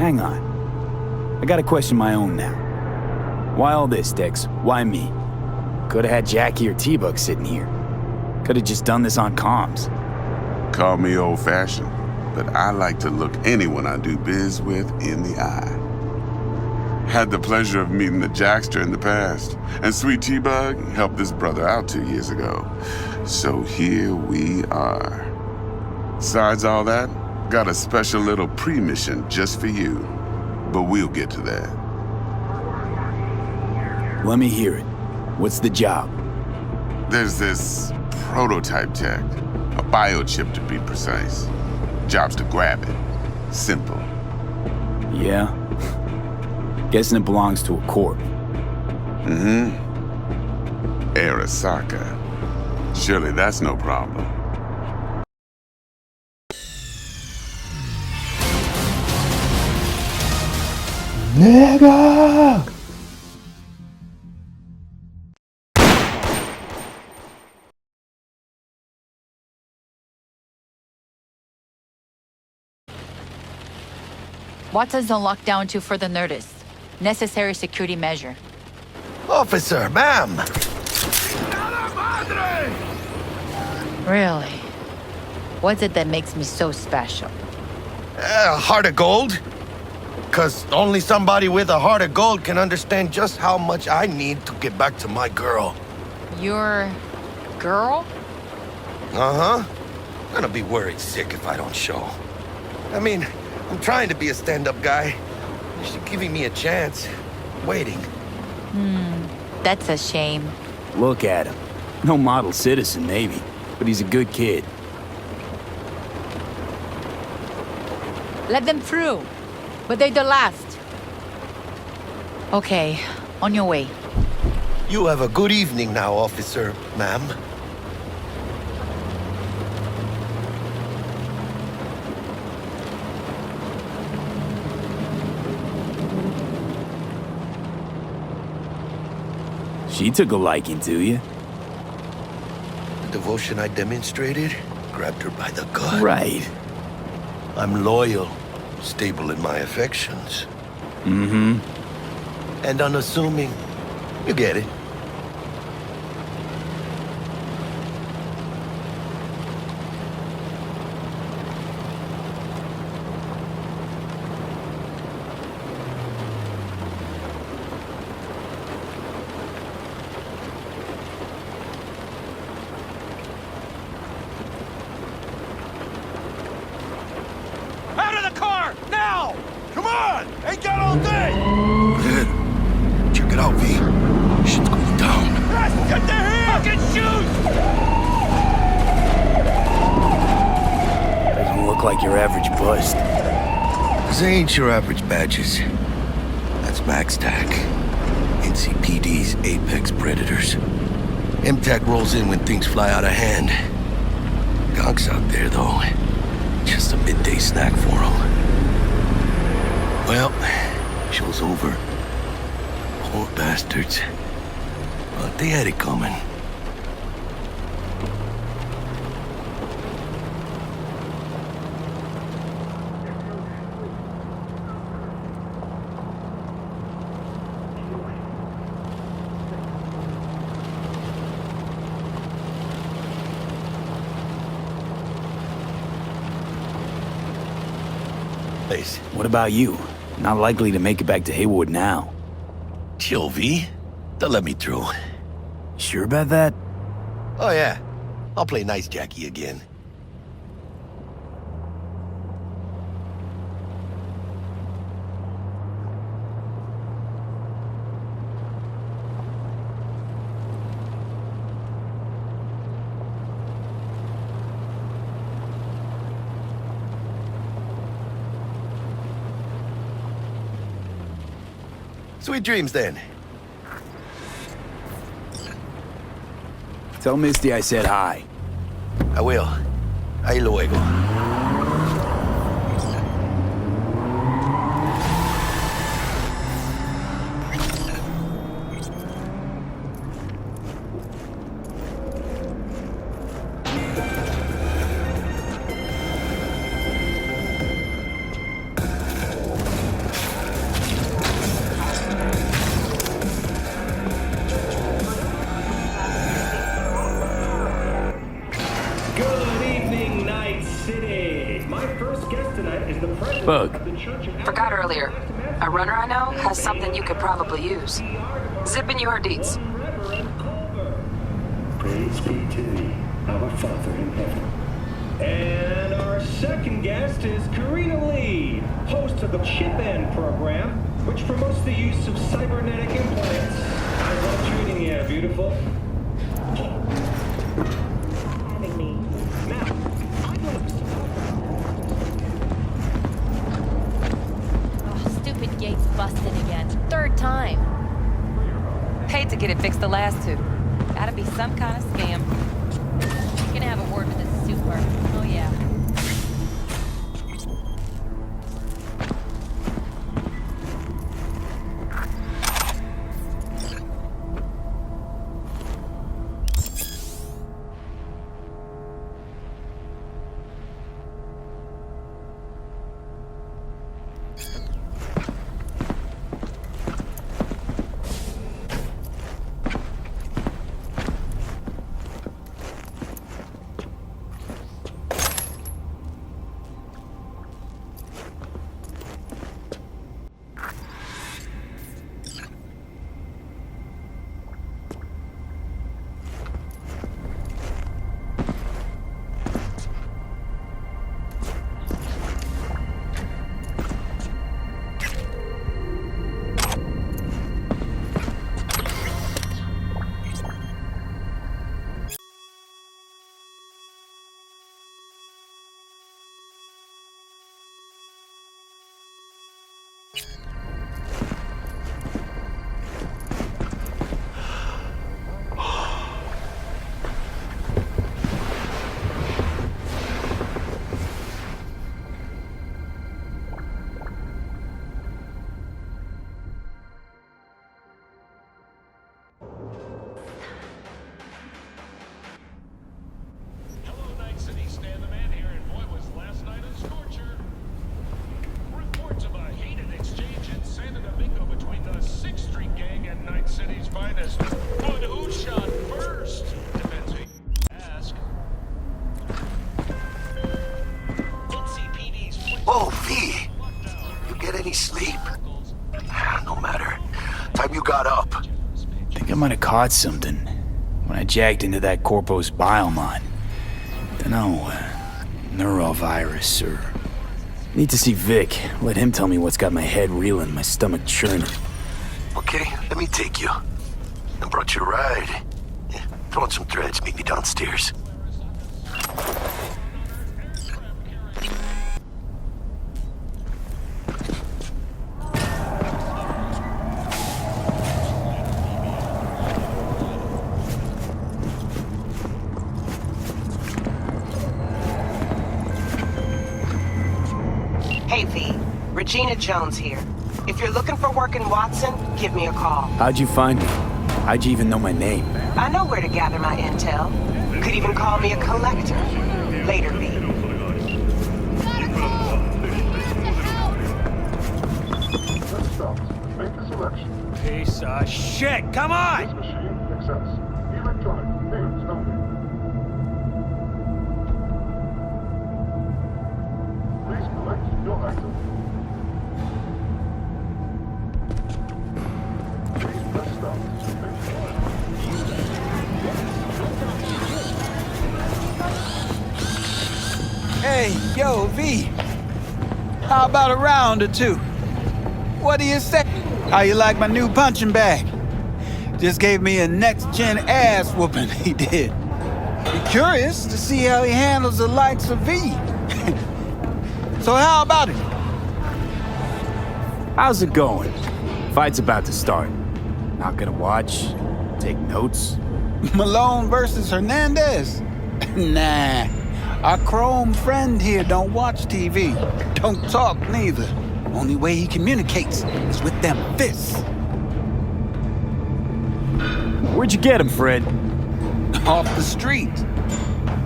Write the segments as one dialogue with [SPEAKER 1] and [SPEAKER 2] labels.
[SPEAKER 1] Hang on. I gotta question my own now. Why all this, Dex? Why me? Could've had Jackie or T-Bug sitting here. Could've just done this on comms.
[SPEAKER 2] Call me old-fashioned, but I like to look anyone I do biz with in the eye. Had the pleasure of meeting the Jackster in the past, and Sweet T-Bug helped this brother out 2 years ago. So here we are. Besides all that, got a special little pre-mission just for you. But we'll get to that.
[SPEAKER 1] Let me hear it. What's the job?
[SPEAKER 2] There's this prototype tech, a biochip to be precise. Job's to grab it. Simple.
[SPEAKER 1] Yeah? Guessing it belongs to a corp.
[SPEAKER 2] Mm-hmm. Arasaka. Surely that's no problem.
[SPEAKER 3] Nigga!
[SPEAKER 4] Watson's on lockdown to further notice. Necessary security measure.
[SPEAKER 3] Officer, ma'am!
[SPEAKER 4] Really? What's it that makes me so special?
[SPEAKER 3] Heart of gold? Cause only somebody with a heart of gold can understand just how much I need to get back to my girl.
[SPEAKER 4] Your girl?
[SPEAKER 3] Uh-huh. I'm gonna be worried sick if I don't show. I mean, I'm trying to be a stand-up guy. She's giving me a chance. Waiting.
[SPEAKER 4] That's a shame.
[SPEAKER 1] Look at him. No model citizen, maybe, but he's a good kid.
[SPEAKER 4] Let them through. But they're the last. Okay, on your way.
[SPEAKER 3] You have a good evening now, officer, ma'am.
[SPEAKER 1] She took a liking to you.
[SPEAKER 3] The devotion I demonstrated grabbed her by the gut.
[SPEAKER 1] Right.
[SPEAKER 3] I'm loyal, stable in my affections.
[SPEAKER 1] Mm-hmm.
[SPEAKER 3] And unassuming. You get it.
[SPEAKER 5] Out of the car! Now! Come on! Ain't got all day!
[SPEAKER 3] Good. Check it out, V. Shit's going down.
[SPEAKER 5] Yes, get the here! Fucking shoot!
[SPEAKER 1] Doesn't look like your average bust.
[SPEAKER 3] These ain't your average badges. That's Max TAC. NCPD's apex predators. MTAC rolls in when things fly out of hand. Gonks out there, though. Just a midday snack for them. Well, show's over. Poor bastards. But they had it coming.
[SPEAKER 1] What about you? Not likely to make it back to Haywood now.
[SPEAKER 3] Chill, V. They'll let me through.
[SPEAKER 1] Sure about that?
[SPEAKER 3] Oh, yeah. I'll play nice Jackie again. Sweet dreams, then.
[SPEAKER 1] Tell Misty I said hi.
[SPEAKER 3] I will. Ahí luego.
[SPEAKER 1] Bug.
[SPEAKER 6] Forgot earlier. A runner I know has something you could probably use. Zipping you her deets.
[SPEAKER 7] Praise be to thee, our Father in heaven. And our second guest is Karina Lee, host of the Chip End program, which promotes the use of cybernetic implants. How's that treating you, beautiful? Having me. Now, I'd like to...
[SPEAKER 4] Oh, stupid gate's busted again. Third time.
[SPEAKER 6] Paid to get it fixed the last two. Gotta be some kind of scam.
[SPEAKER 4] Gonna have a word with this super. Oh yeah.
[SPEAKER 5] Hello, Night City. Stan the Man here, and boy, was last night a scorcher. Reports of a heated exchange in San Domingo between the 6th Street Gang and Night City's finest. But who shot first? Depends who you ask. NCPD's
[SPEAKER 3] Whoa, V! You get any sleep? No matter. Time you got up.
[SPEAKER 1] Think I might have caught something when I jacked into that Corpus biomon. Dunno, neurovirus or... Need to see Vic. Let him tell me what's got my head reeling, my stomach churning.
[SPEAKER 3] Okay, let me take you. I brought you a ride. Yeah, throw in some threads, meet me downstairs.
[SPEAKER 8] Hey, V. Regina Jones here. If you're looking for work in Watson, give me a call.
[SPEAKER 1] How'd you find me? How'd you even know my name?
[SPEAKER 8] I know where to gather my intel. Could even call me a collector. Later, V.
[SPEAKER 7] Make a selection.
[SPEAKER 5] Piece of shit! Come on!
[SPEAKER 7] This machine accepts electronic payments only. Please collect your item. Please press start.
[SPEAKER 9] Hey, yo, V. How about a round or two? What do you say? How you like my new punching bag? Just gave me a next-gen ass whooping, he did. Be curious to see how he handles the likes of V. So how about it?
[SPEAKER 1] How's it going? Fight's about to start. Not gonna watch? Take notes?
[SPEAKER 9] Malone versus Hernandez? Nah. Our Chrome friend here don't watch TV. Don't talk neither. Only way he communicates is with them fists.
[SPEAKER 1] Where'd you get him, Fred?
[SPEAKER 9] Off the street.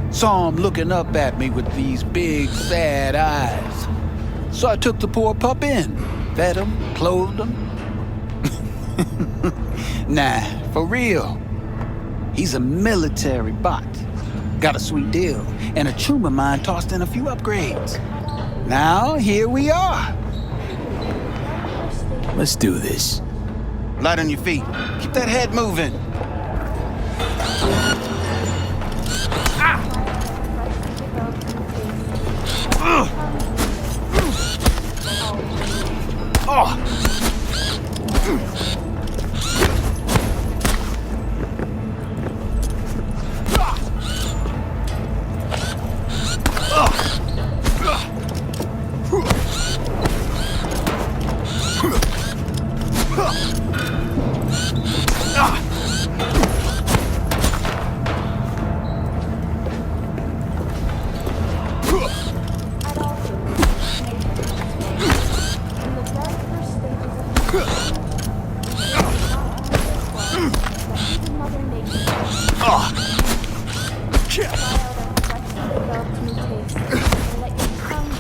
[SPEAKER 9] Saw him looking up at me with these big, sad eyes. So I took the poor pup in. Fed him, clothed him. Nah, for real. He's a military bot. Got a sweet deal, and a tumor mine tossed in a few upgrades. Now, here we are.
[SPEAKER 1] Let's do this.
[SPEAKER 9] Light on your feet. Keep that head moving.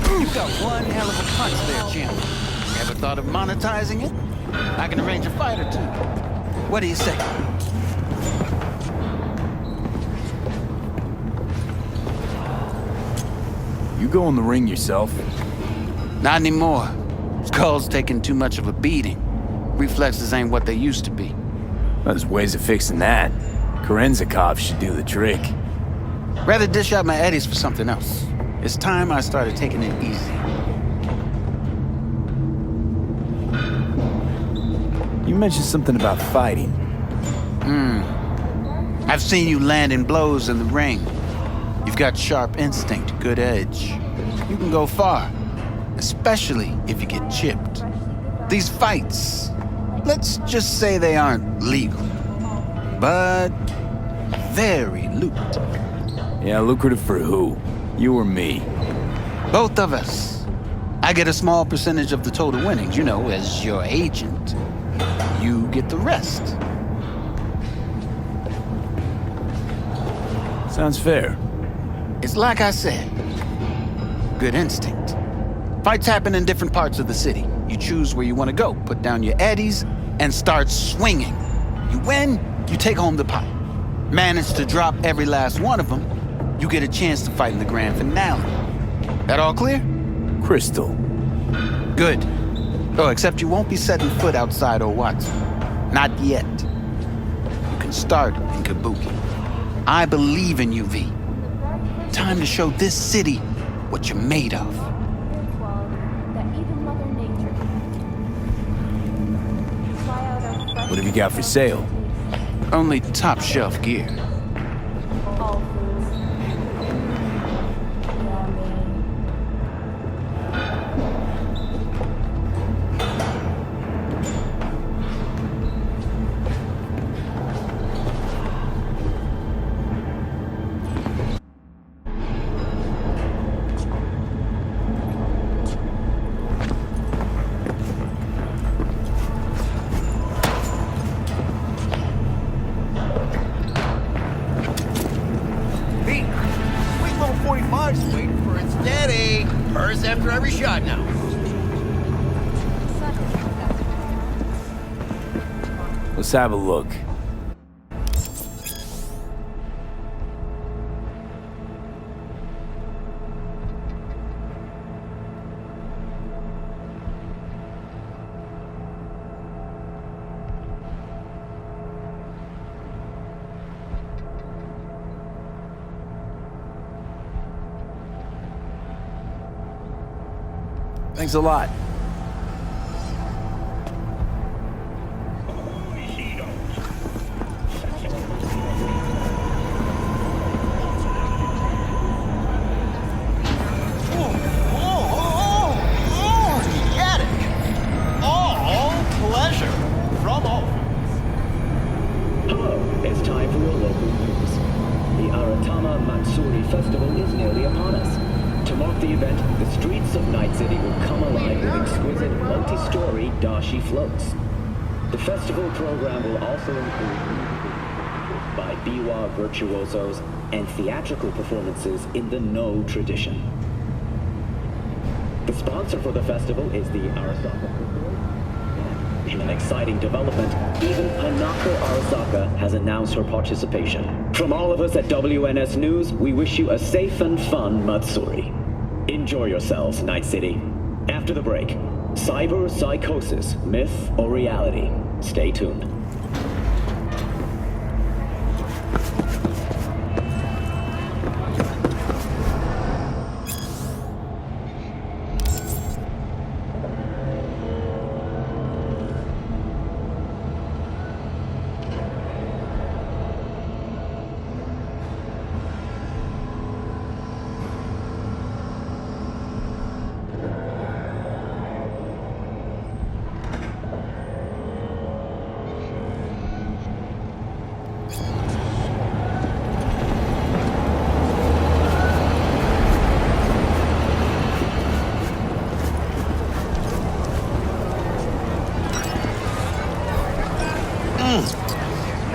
[SPEAKER 9] You got one hell of a punch there, champ. Ever thought of monetizing it? I can arrange a fight or two. What do you say?
[SPEAKER 1] You go in the ring yourself?
[SPEAKER 9] Not anymore. Skull's taking too much of a beating. Reflexes ain't what they used to be.
[SPEAKER 1] There's ways of fixing that. Korenzakov should do the trick.
[SPEAKER 9] Rather dish out my eddies for something else. It's time I started taking it easy.
[SPEAKER 1] You mentioned something about fighting.
[SPEAKER 9] I've seen you landing blows in the ring. You've got sharp instinct, good edge. You can go far, especially if you get chipped. These fights, let's just say they aren't legal, but very lucrative.
[SPEAKER 1] Yeah, lucrative for who? You or me?
[SPEAKER 9] Both of us. I get a small percentage of the total winnings, you know, as your agent. You get the rest.
[SPEAKER 1] Sounds fair.
[SPEAKER 9] It's like I said, good instinct. Fights happen in different parts of the city. You choose where you want to go, put down your eddies, and start swinging. You win, you take home the pie. Manage to drop every last one of them, you get a chance to fight in the grand finale. That all clear?
[SPEAKER 1] Crystal.
[SPEAKER 9] Good. Oh, except you won't be setting foot outside Watson. Not yet. You can start in Kabuki. I believe in you, V. Time to show this city what you're made of.
[SPEAKER 1] What have you got for sale?
[SPEAKER 9] Only top shelf gear.
[SPEAKER 3] After every shot now.
[SPEAKER 1] Let's have a look. Thanks a lot.
[SPEAKER 10] The festival program will also include music by biwa virtuosos and theatrical performances in the No tradition. The sponsor for the festival is the Arasaka. In an exciting development, even Hanako Arasaka has announced her participation. From all of us at WNS News, we wish you a safe and fun Matsuri. Enjoy yourselves, Night City. After the break, cyber psychosis, myth or reality? Stay tuned.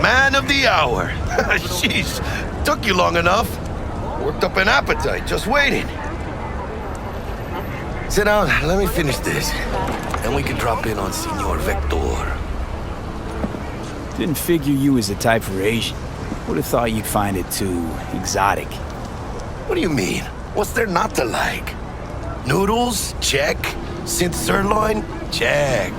[SPEAKER 3] Man of the hour. Jeez, took you long enough. Worked up an appetite, just waiting. Sit down, let me finish this. Then we can drop in on Senor Vector.
[SPEAKER 1] Didn't figure you was the type for Asian. Would have thought you'd find it too exotic.
[SPEAKER 3] What do you mean? What's there not to like? Noodles? Check. Synth sirloin? Check.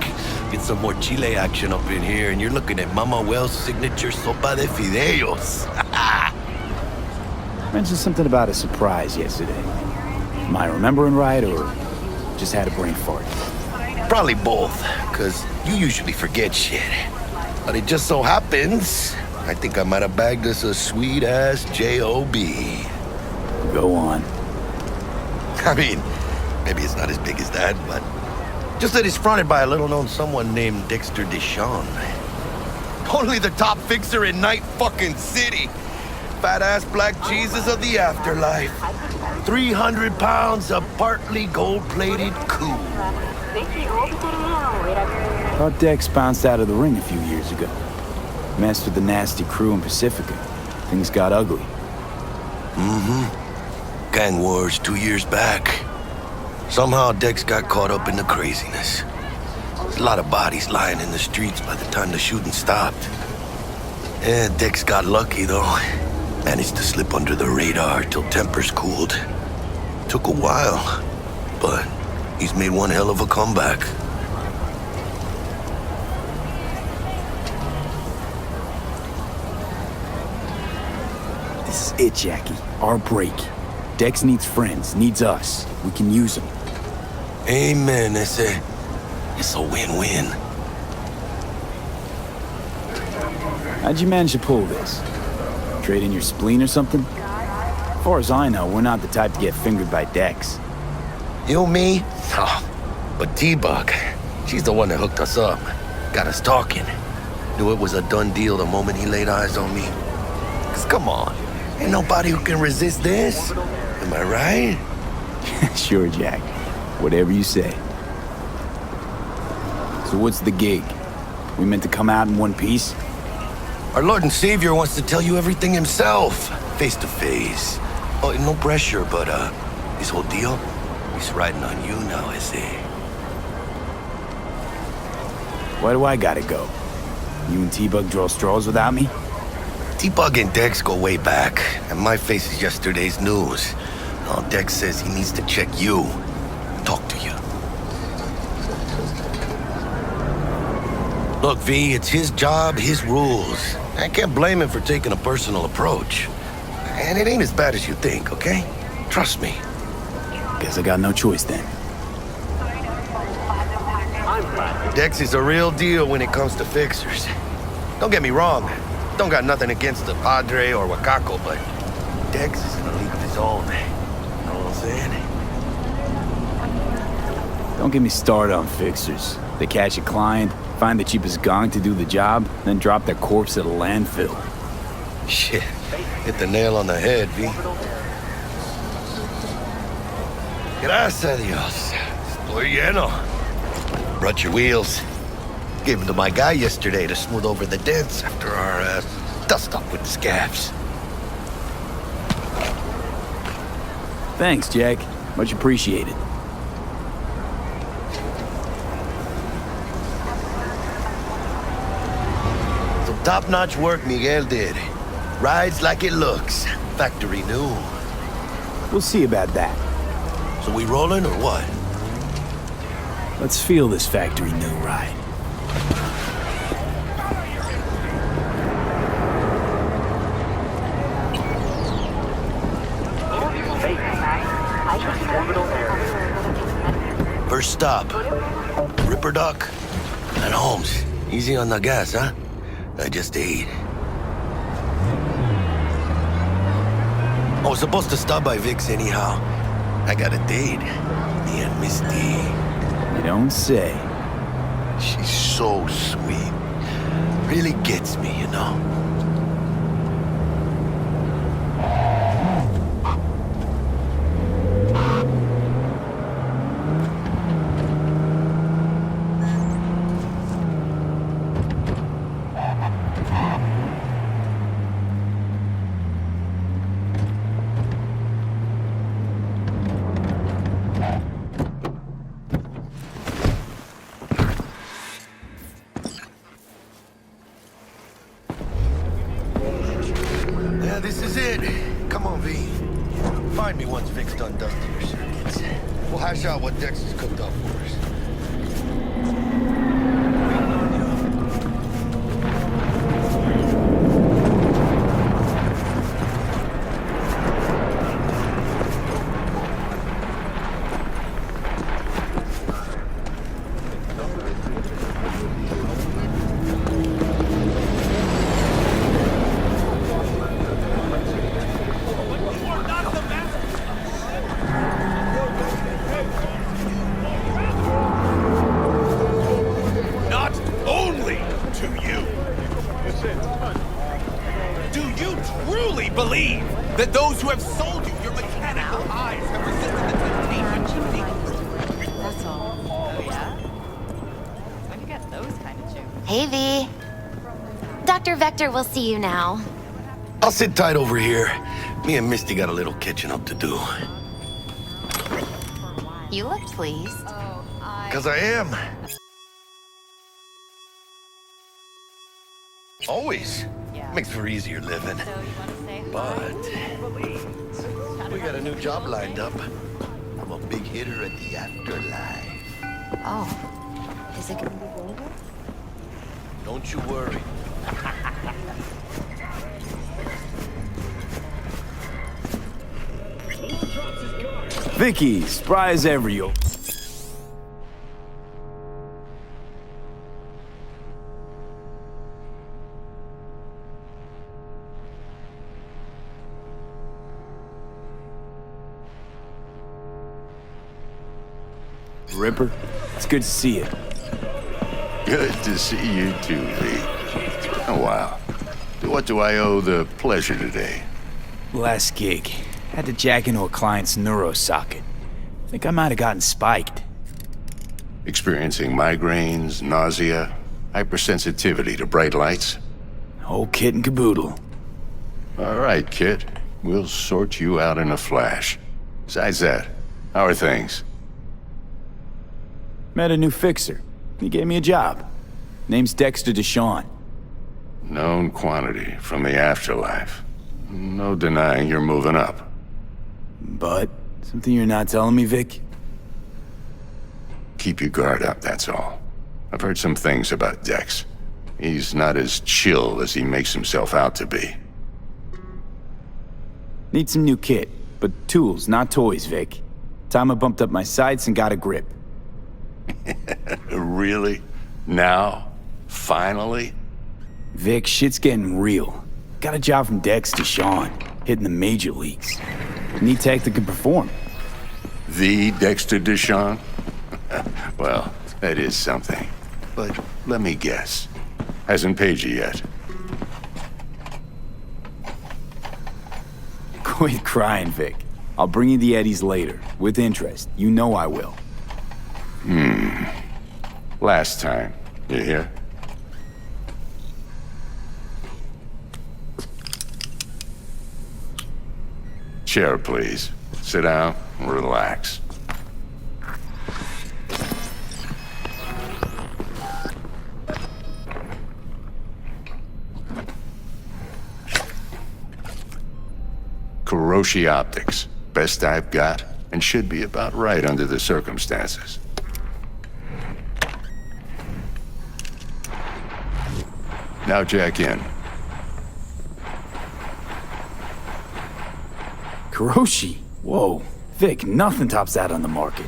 [SPEAKER 3] Get some more Chile action up in here, and you're looking at Mama Wells' signature sopa de fideos.
[SPEAKER 1] Mentioned something about a surprise yesterday. Am I remembering right, or just had a brain fart?
[SPEAKER 3] Probably both, because you usually forget shit. But it just so happens, I think I might have bagged us a sweet-ass J.O.B.
[SPEAKER 1] Go on.
[SPEAKER 3] I mean, maybe it's not as big as that, but just that it's fronted by a little-known someone named Dexter Deshawn. Only the top fixer in Night fucking City. Fat-ass black Jesus of the afterlife. 300 pounds of partly gold-plated cool.
[SPEAKER 1] Thought Dex bounced out of the ring a few years ago. Messed with the nasty crew in Pacifica. Things got ugly.
[SPEAKER 3] Mm-hmm. Gang wars 2 years back. Somehow Dex got caught up in the craziness. There's a lot of bodies lying in the streets by the time the shooting stopped. Yeah, Dex got lucky though. Managed to slip under the radar till tempers cooled. Took a while, but he's made one hell of a comeback.
[SPEAKER 1] This is it, Jackie. Our break. Dex needs friends, needs us. We can use them.
[SPEAKER 3] Amen, it's a win-win.
[SPEAKER 1] How'd you manage to pull this? Trade in your spleen or something? As far as I know, we're not the type to get fingered by Dex.
[SPEAKER 3] You, me? Oh, but T-Bug, she's the one that hooked us up. Got us talking. Knew it was a done deal the moment he laid eyes on me. 'Cause come on, ain't nobody who can resist this. Am I right?
[SPEAKER 1] Sure, Jack. Whatever you say. So what's the gig? We meant to come out in one piece?
[SPEAKER 3] Our Lord and Savior wants to tell you everything himself, face to face. Oh, no pressure, but this whole deal, he's riding on you now, I say.
[SPEAKER 1] Why do I gotta go? You and T-Bug draw straws without me?
[SPEAKER 3] T-Bug and Dex go way back, and my face is yesterday's news. Now Dex says he needs to check you, talk to you. Look, V, it's his job, his rules. I can't blame him for taking a personal approach. And it ain't as bad as you think, okay? Trust me.
[SPEAKER 1] Guess I got no choice then.
[SPEAKER 3] Dex is a real deal when it comes to fixers. Don't get me wrong. Don't got nothing against the Padre or Wakako, but Dex is in a league of his own. Know what I'm saying?
[SPEAKER 1] Don't get me started on fixers. They catch a client, find the cheapest gong to do the job, then drop their corpse at a landfill.
[SPEAKER 3] Shit, hit the nail on the head, V. Gracias a Dios. Estoy lleno. Brought your wheels. Gave them to my guy yesterday to smooth over the dents after our dust-up with the scabs.
[SPEAKER 1] Thanks, Jack. Much appreciated.
[SPEAKER 3] Some top-notch work Miguel did. Rides like it looks. Factory new.
[SPEAKER 1] We'll see about that.
[SPEAKER 3] So we rolling or what?
[SPEAKER 1] Let's feel this factory new ride.
[SPEAKER 3] First stop. Ripper Dock and Holmes. Easy on the gas, huh? I just ate. I was supposed to stop by Vic's anyhow. I got a date. Me and Misty.
[SPEAKER 1] You don't say.
[SPEAKER 3] She's so sweet. Really gets me, you know? Yeah, this is it. Come on, V. Find me once Vic's done dusting your circuits. We'll hash out what Dex has cooked up for us.
[SPEAKER 11] Not only to you. Do you truly believe that those who have sold you your mechanical eyes have resisted the temptation to think?
[SPEAKER 4] That's all. Oh, yeah? Where'd you get those kind of juice?
[SPEAKER 12] Hey, V. Dr. Vector will see you now.
[SPEAKER 3] I'll sit tight over here. Me and Misty got a little catching up to do.
[SPEAKER 12] You look pleased.
[SPEAKER 3] Because I am. Always. Makes for easier living. But we got a new job lined up. I'm a big hitter at the afterlife.
[SPEAKER 12] Oh. Is it gonna be really good?
[SPEAKER 3] Don't you worry.
[SPEAKER 1] Vicky, spry as ever, yo. Ripper, it's good to see you.
[SPEAKER 13] Good to see you too, V. It's been a while. What do I owe the pleasure today?
[SPEAKER 1] Last gig. Had to jack into a client's neuro socket. Think I might have gotten spiked.
[SPEAKER 13] Experiencing migraines, nausea, hypersensitivity to bright lights?
[SPEAKER 1] Whole kit and caboodle.
[SPEAKER 13] All right, kid. We'll sort you out in a flash. Besides that, how are things?
[SPEAKER 1] Met a new fixer. He gave me a job. Name's Dexter Deshawn.
[SPEAKER 13] Known quantity from the afterlife. No denying you're moving up.
[SPEAKER 1] But something you're not telling me, Vic?
[SPEAKER 13] Keep your guard up, that's all. I've heard some things about Dex. He's not as chill as he makes himself out to be.
[SPEAKER 1] Need some new kit, but tools, not toys, Vic. Time I bumped up my sights and got a grip.
[SPEAKER 13] Really? Now? Finally?
[SPEAKER 1] Vic, shit's getting real. Got a job from Dex to Sean, hitting the major leagues. Need tech that can perform.
[SPEAKER 13] The Dexter Deshawn? Well, that is something. But let me guess. Hasn't paid you yet.
[SPEAKER 1] Quit crying, Vic. I'll bring you the eddies later, with interest. You know I will.
[SPEAKER 13] Last time. You hear? Chair, please. Sit down and relax. Kuroshi Optics. Best I've got, and should be about right under the circumstances. Now jack in.
[SPEAKER 1] Kuroshi? Whoa. Vic, nothing tops that on the market.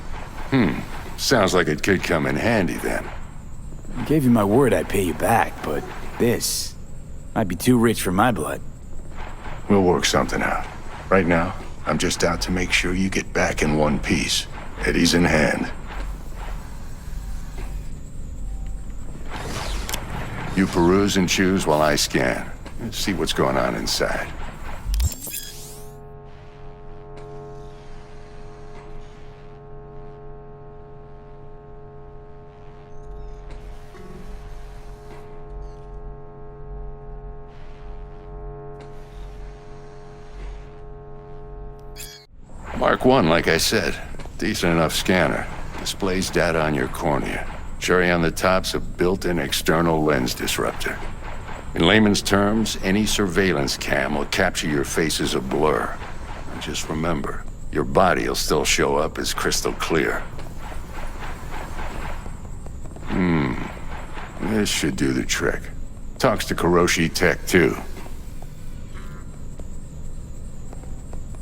[SPEAKER 13] Sounds like it could come in handy then.
[SPEAKER 1] I gave you my word I'd pay you back, but this might be too rich for my blood.
[SPEAKER 13] We'll work something out. Right now, I'm just out to make sure you get back in one piece. Eddie's in hand. You peruse and choose while I scan. Let's see what's going on inside. Mark 1, like I said. Decent enough scanner. Displays data on your cornea. Cherry on the top's a built-in external lens disruptor. In layman's terms, any surveillance cam will capture your face as a blur. And just remember, your body will still show up as crystal clear. This should do the trick. Talks to Kuroshi Tech, too.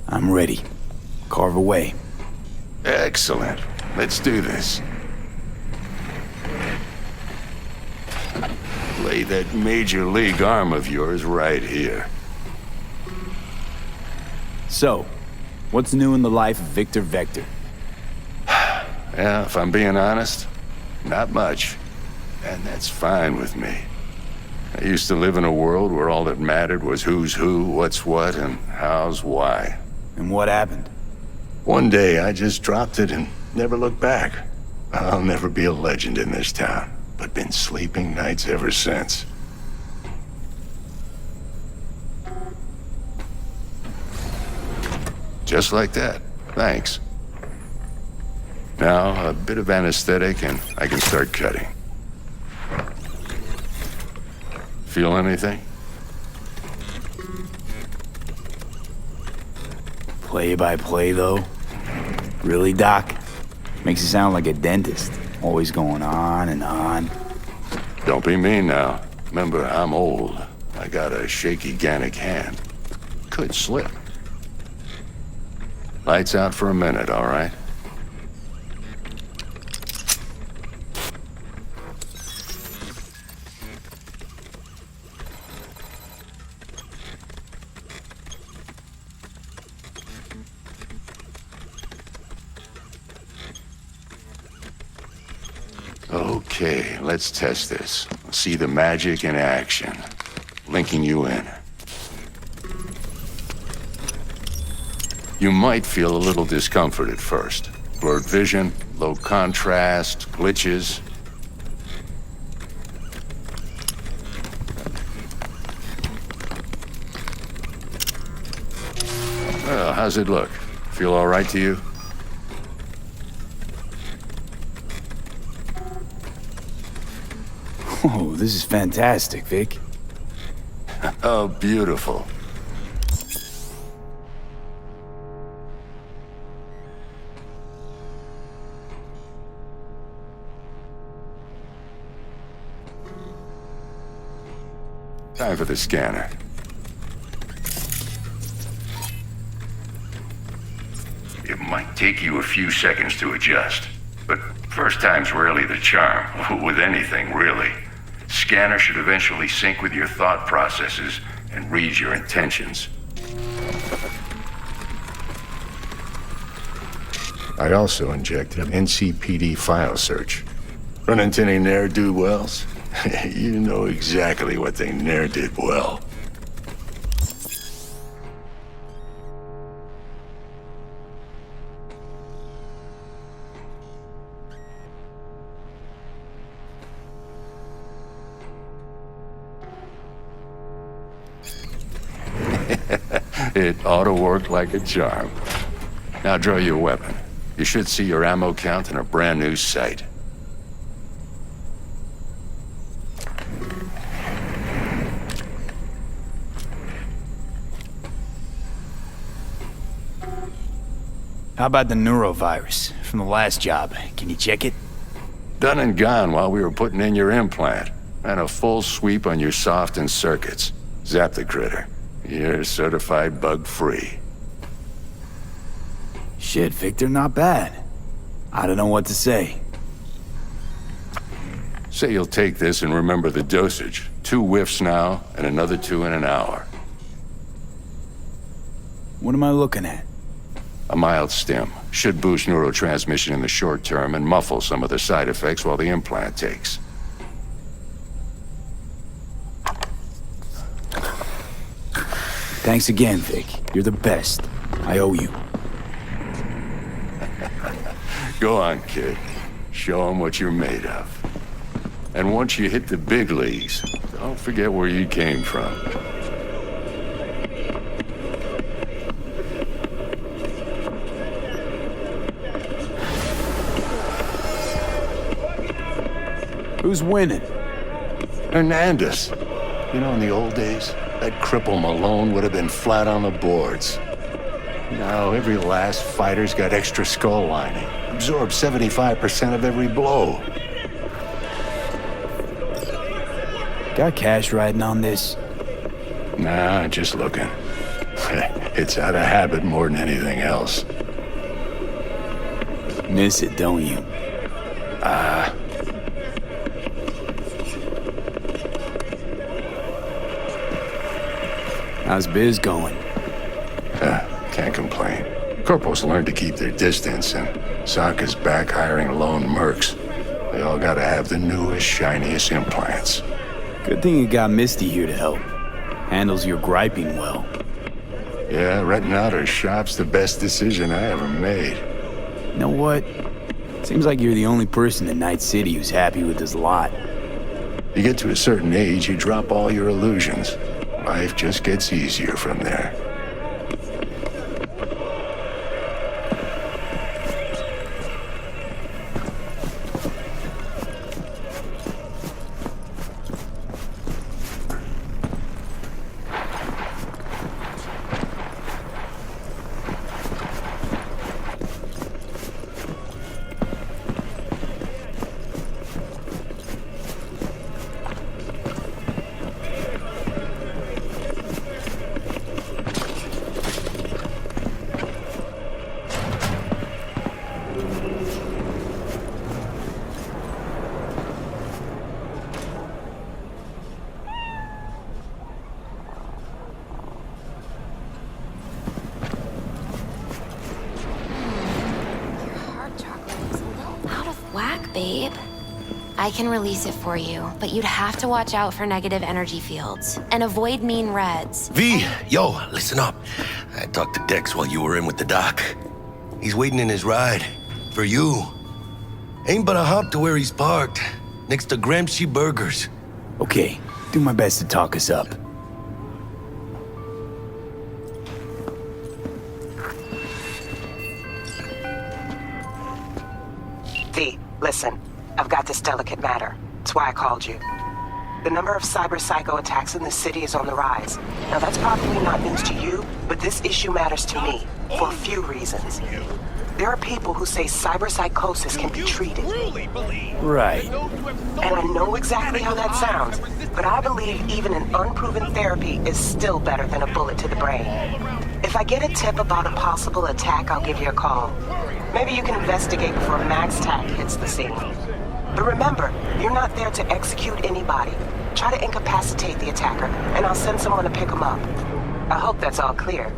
[SPEAKER 1] I'm ready. Carve away.
[SPEAKER 13] Excellent. Let's do this. Lay that major league arm of yours right here.
[SPEAKER 1] So, what's new in the life of Victor Vector?
[SPEAKER 13] Yeah, if I'm being honest, not much. And that's fine with me. I used to live in a world where all that mattered was who's who, what's what, and how's why.
[SPEAKER 1] And what happened?
[SPEAKER 13] One day, I just dropped it and never looked back. I'll never be a legend in this town, but been sleeping nights ever since. Just like that. Thanks. Now, a bit of anesthetic and I can start cutting. Feel anything?
[SPEAKER 1] Play by play, though? Really, Doc? Makes it sound like a dentist. Always going on and on.
[SPEAKER 13] Don't be mean now. Remember, I'm old. I got a shaky Gannic hand. Could slip. Lights out for a minute, all right? Okay, let's test this. See the magic in action. Linking you in. You might feel a little discomfort at first. Blurred vision, low contrast, glitches. Well, how's it look? Feel all right to you?
[SPEAKER 1] Oh, this is fantastic, Vic.
[SPEAKER 13] Oh, beautiful. Time for the scanner. It might take you a few seconds to adjust, but first time's rarely the charm, with anything, really. Scanner should eventually sync with your thought processes and read your intentions. I also injected an NCPD file search. Run into any ne'er-do-wells? You know exactly what they ne'er did well. It ought to work like a charm. Now draw your weapon. You should see your ammo count in a brand new sight.
[SPEAKER 1] How about the neurovirus from the last job? Can you check it?
[SPEAKER 13] Done and gone while we were putting in your implant. And a full sweep on your soft and circuits. Zap the critter. You're certified bug-free.
[SPEAKER 1] Shit, Victor, not bad. I don't know what to say.
[SPEAKER 13] Say you'll take this and remember the dosage. 2 whiffs now, and another 2 in an hour.
[SPEAKER 1] What am I looking at?
[SPEAKER 13] A mild stim. Should boost neurotransmission in the short term and muffle some of the side effects while the implant takes.
[SPEAKER 1] Thanks again, Vic. You're the best. I owe you.
[SPEAKER 13] Go on, kid. Show 'em what you're made of. And once you hit the big leagues, don't forget where you came from.
[SPEAKER 1] Who's winning?
[SPEAKER 13] Hernandez. You know, in the old days, that cripple Malone would have been flat on the boards. Now, every last fighter's got extra skull lining. Absorbs 75% of every blow.
[SPEAKER 1] Got cash riding on this?
[SPEAKER 13] Nah, just looking. It's out of habit more than anything else.
[SPEAKER 1] Miss it, don't you? How's biz going?
[SPEAKER 13] Can't complain. Corporals learned to keep their distance, and Sokka's back hiring lone mercs. They all gotta have the newest, shiniest implants.
[SPEAKER 1] Good thing you got Misty here to help. Handles your griping well.
[SPEAKER 13] Yeah, renting out her shop's the best decision I ever made.
[SPEAKER 1] You know what? Seems like you're the only person in Night City who's happy with this lot.
[SPEAKER 13] You get to a certain age, you drop all your illusions. Life just gets easier from there.
[SPEAKER 12] Babe, I can release it for you, but you'd have to watch out for negative energy fields and avoid mean reds.
[SPEAKER 3] V, yo, listen up. I talked to Dex while you were in with the doc. He's waiting in his ride. For you. Ain't but a hop to where he's parked. Next to Gramsci Burgers.
[SPEAKER 1] Okay, do my best to talk us up.
[SPEAKER 8] V, listen. I've got this delicate matter. That's why I called you. The number of cyber psycho attacks in the city is on the rise. Now that's probably not news to you, but this issue matters to me for a few reasons. There are people who say cyber psychosis can be treated.
[SPEAKER 1] Right.
[SPEAKER 8] And I know exactly how that sounds, but I believe even an unproven therapy is still better than a bullet to the brain. If I get a tip about a possible attack, I'll give you a call. Maybe you can investigate before Max Tack hits the scene. But remember, you're not there to execute anybody. Try to incapacitate the attacker, and I'll send someone to pick him up. I hope that's all clear.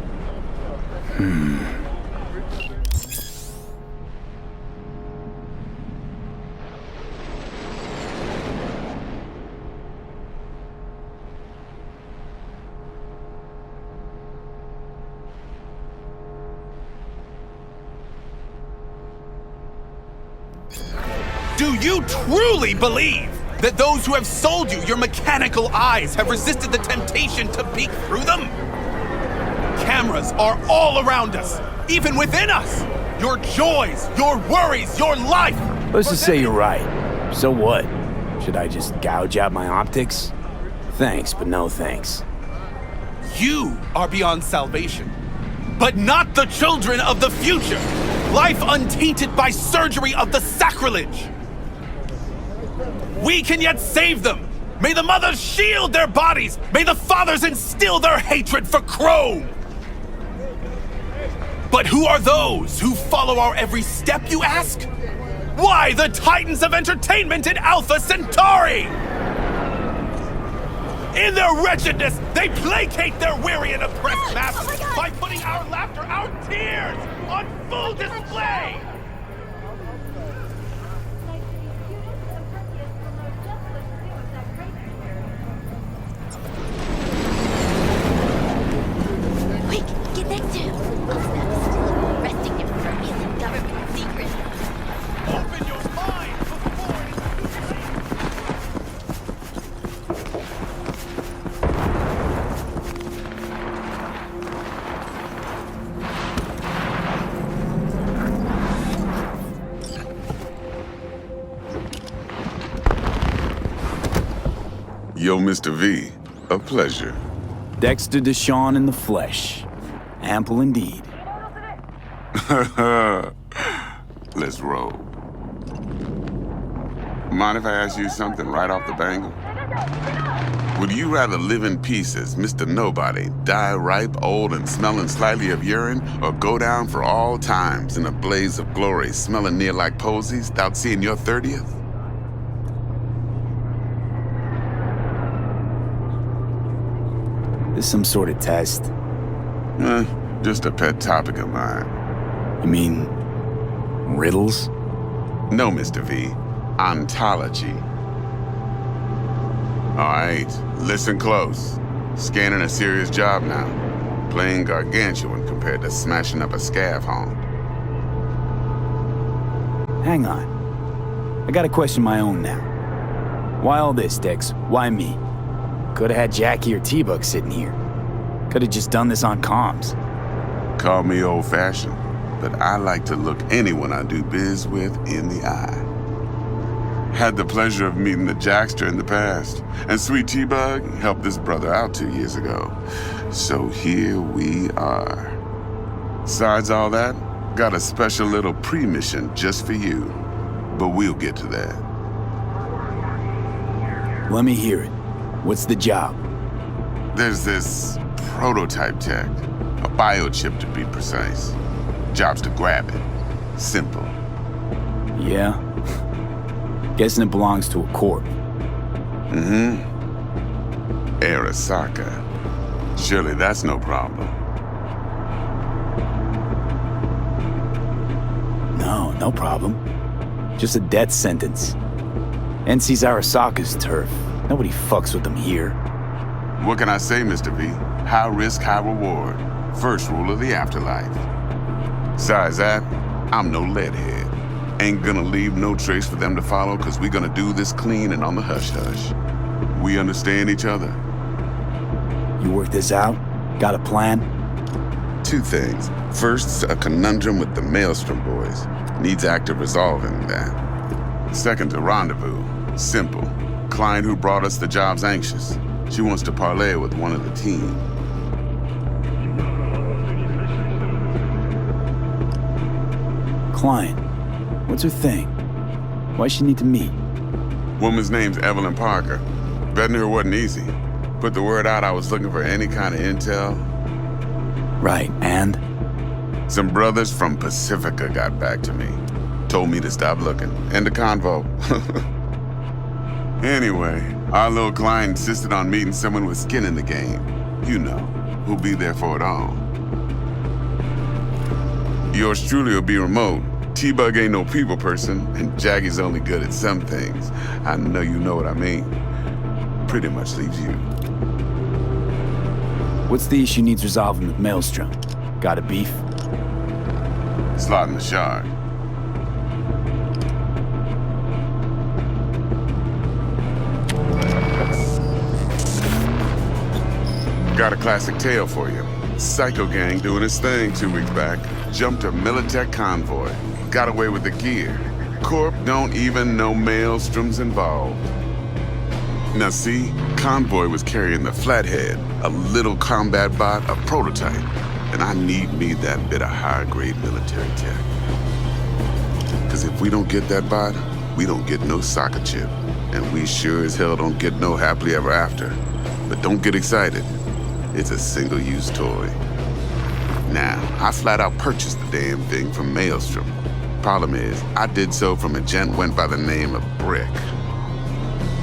[SPEAKER 11] Do you truly believe that those who have sold you your mechanical eyes have resisted the temptation to peek through them? Cameras are all around us, even within us. Your joys, your worries, your life.
[SPEAKER 1] Let's just say you're right. So what? Should I just gouge out my optics? Thanks, but no thanks.
[SPEAKER 11] You are beyond salvation, but not the children of the future. Life untainted by surgery of the sacrilege. We can yet save them. May the mothers shield their bodies. May the fathers instill their hatred for Chrome. But who are those who follow our every step, you ask? Why, the titans of entertainment in Alpha Centauri! In their wretchedness, they placate their weary and oppressed masses by putting our laughter, our tears, on full display!
[SPEAKER 12] Quick, get next to him. I'll snap a still arresting him for revealing government secrets.
[SPEAKER 11] Open your mind before it is too late!
[SPEAKER 2] Yo, Mr. V, a pleasure.
[SPEAKER 1] Dexter Deshawn in the flesh. Ample indeed.
[SPEAKER 2] Let's roll. Mind if I ask you something right off the bangle? Would you rather live in peace as Mr. Nobody, die ripe, old, and smelling slightly of urine, or go down for all times in a blaze of glory, smelling near like posies, without seeing your 30th?
[SPEAKER 1] This some sort of test?
[SPEAKER 2] Just a pet topic of mine.
[SPEAKER 1] You mean riddles?
[SPEAKER 2] No, Mr. V. Ontology. All right, listen close. Scanning a serious job now. Playing gargantuan compared to smashing up a scav home.
[SPEAKER 1] Hang on. I got a question my own now. Why all this, Dex? Why me? Could've had Jackie or T-Bug sitting here. Could've just done this on comms.
[SPEAKER 2] Call me old-fashioned, but I like to look anyone I do biz with in the eye. Had the pleasure of meeting the Jackster in the past, and Sweet T-Bug helped this brother out 2 years ago. So here we are. Besides all that, got a special little pre-mission just for you. But we'll get to that.
[SPEAKER 1] Let me hear it. What's the job?
[SPEAKER 2] There's this prototype tech, a biochip to be precise. Job's to grab it. Simple.
[SPEAKER 1] Yeah? Guessing it belongs to a corp.
[SPEAKER 2] Mm-hmm. Arasaka. Surely that's no problem.
[SPEAKER 1] No problem. Just a death sentence. NC's Arasaka's turf. Nobody fucks with them here.
[SPEAKER 2] What can I say, Mr. V? High risk, high reward. First rule of the afterlife. Besides that, I'm no leadhead. Ain't gonna leave no trace for them to follow, cause we gonna do this clean and on the hush-hush. We understand each other.
[SPEAKER 1] You work this out? Got a plan?
[SPEAKER 2] Two things. First, a conundrum with the Maelstrom boys. Needs active resolving that. Second, a rendezvous. Simple. Client who brought us the job's anxious. She wants to parlay with one of the team.
[SPEAKER 1] Client. What's her thing? Why she need to meet?
[SPEAKER 2] Woman's name's Evelyn Parker. Betting her wasn't easy. Put the word out I was looking for any kind of intel.
[SPEAKER 1] Right, and?
[SPEAKER 2] Some brothers from Pacifica got back to me. Told me to stop looking. End the convo. Anyway, our little client insisted on meeting someone with skin in the game. You know, who'll be there for it all. Yours truly will be remote. T-Bug ain't no people person, and Jaggy's only good at some things. I know you know what I mean. Pretty much leaves you.
[SPEAKER 1] What's the issue needs resolving with Maelstrom? Got a beef?
[SPEAKER 2] Slot in the shard. Got a classic tale for you. Psycho gang doing his thing 2 weeks back. Jumped a Militech convoy. Got away with the gear. Corp don't even know Maelstrom's involved. Now see, convoy was carrying the Flathead, a little combat bot, a prototype. And I need me that bit of high-grade military tech. Because if we don't get that bot, we don't get no soccer chip. And we sure as hell don't get no happily ever after. But don't get excited. It's a single-use toy. Now, I flat out purchased the damn thing from Maelstrom. Problem is, I did so from a gent went by the name of Brick.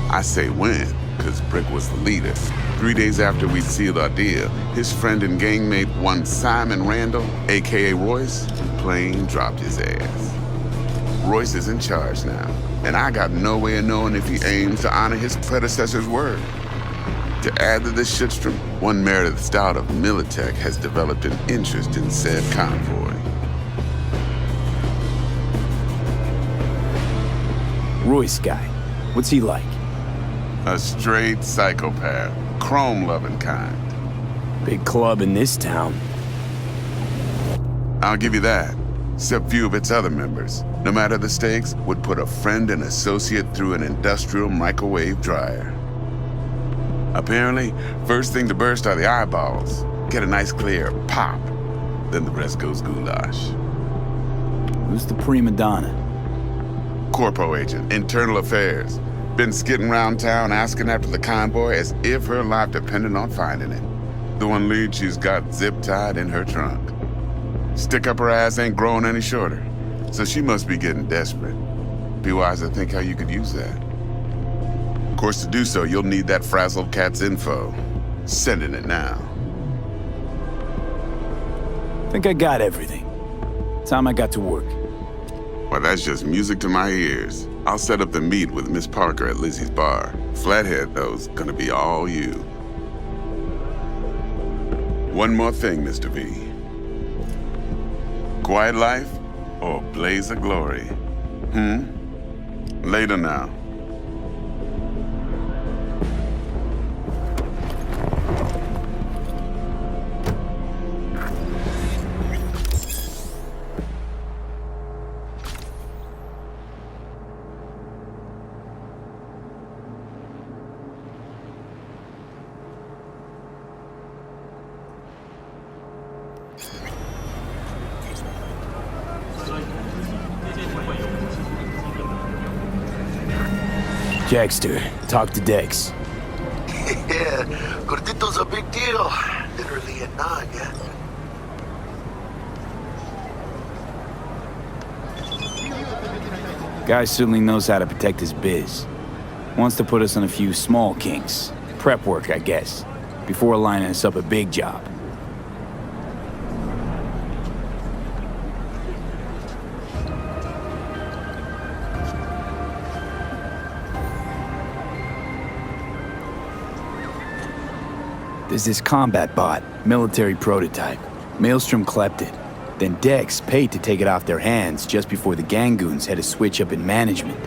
[SPEAKER 2] I say when, because Brick was the leader. 3 days after we sealed our deal, his friend and gangmate, one Simon Randall, aka Royce, plain dropped his ass. Royce is in charge now, and I got no way of knowing if he aims to honor his predecessor's word. To add to this shitstrom, one Meredith Stout of Militech has developed an interest in said convoy.
[SPEAKER 1] Royce guy. What's he like?
[SPEAKER 2] A straight psychopath. Chrome-loving kind.
[SPEAKER 1] Big club in this town.
[SPEAKER 2] I'll give you that. Except few of its other members, no matter the stakes, would put a friend and associate through an industrial microwave dryer. Apparently, first thing to burst are the eyeballs. Get a nice clear pop. Then the rest goes goulash.
[SPEAKER 1] Who's the prima donna?
[SPEAKER 2] Corpo agent, internal affairs. Been skidding around town asking after the convoy as if her life depended on finding it. The one lead she's got zip-tied in her trunk. Stick up her ass ain't growing any shorter, so she must be getting desperate. Be wise to think how you could use that. Of course, to do so, you'll need that frazzled cat's info. Sending it now.
[SPEAKER 1] Think I got everything. Time I got to work.
[SPEAKER 2] Well, that's just music to my ears. I'll set up the meet with Miss Parker at Lizzie's bar. Flathead, though's gonna be all you. One more thing, Mr. V. Quiet life or blaze of glory? Later now.
[SPEAKER 1] Jackster, talk to Dex.
[SPEAKER 3] Yeah, Gordito's a big deal. Literally a nod, yeah.
[SPEAKER 1] Guy certainly knows how to protect his biz. Wants to put us on a few small kinks. Prep work, I guess. Before lining us up a big job. There's this combat bot, military prototype. Maelstrom clept it. Then Dex paid to take it off their hands just before the Gangoons had a switch up in management.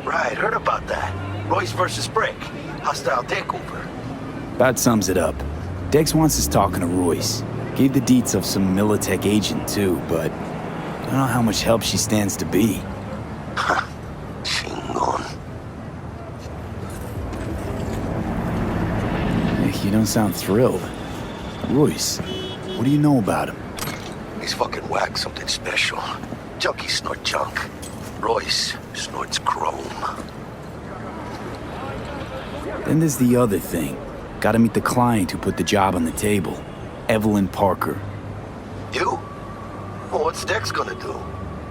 [SPEAKER 3] Right, heard about that. Royce versus Brick. Hostile takeover.
[SPEAKER 1] About sums it up. Dex wants us talking to Royce. Gave the deets of some Militech agent too, but I don't know how much help she stands to be.
[SPEAKER 3] Chingon.
[SPEAKER 1] You don't sound thrilled. Royce, what do you know about him?
[SPEAKER 3] He's fucking whack, something special. Junkies snort junk. Royce snorts chrome.
[SPEAKER 1] Then there's the other thing. Gotta meet the client who put the job on the table. Evelyn Parker.
[SPEAKER 3] You? Well, what's Dex gonna do?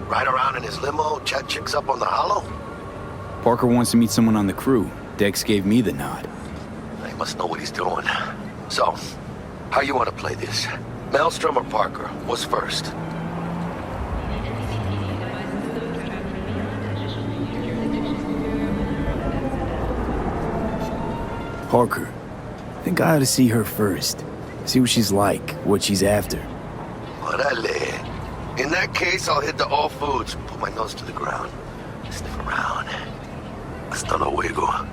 [SPEAKER 3] Ride around in his limo, chat chicks up on the hollow?
[SPEAKER 1] Parker wants to meet someone on the crew. Dex gave me the nod.
[SPEAKER 3] He must know what he's doing. So, how you want to play this? Maelstrom or Parker? What's first?
[SPEAKER 1] Parker. I think I ought to see her first. See what she's like, what she's after.
[SPEAKER 3] Orale. In that case, I'll hit the all foods, put my nose to the ground, sniff around. Hasta luego.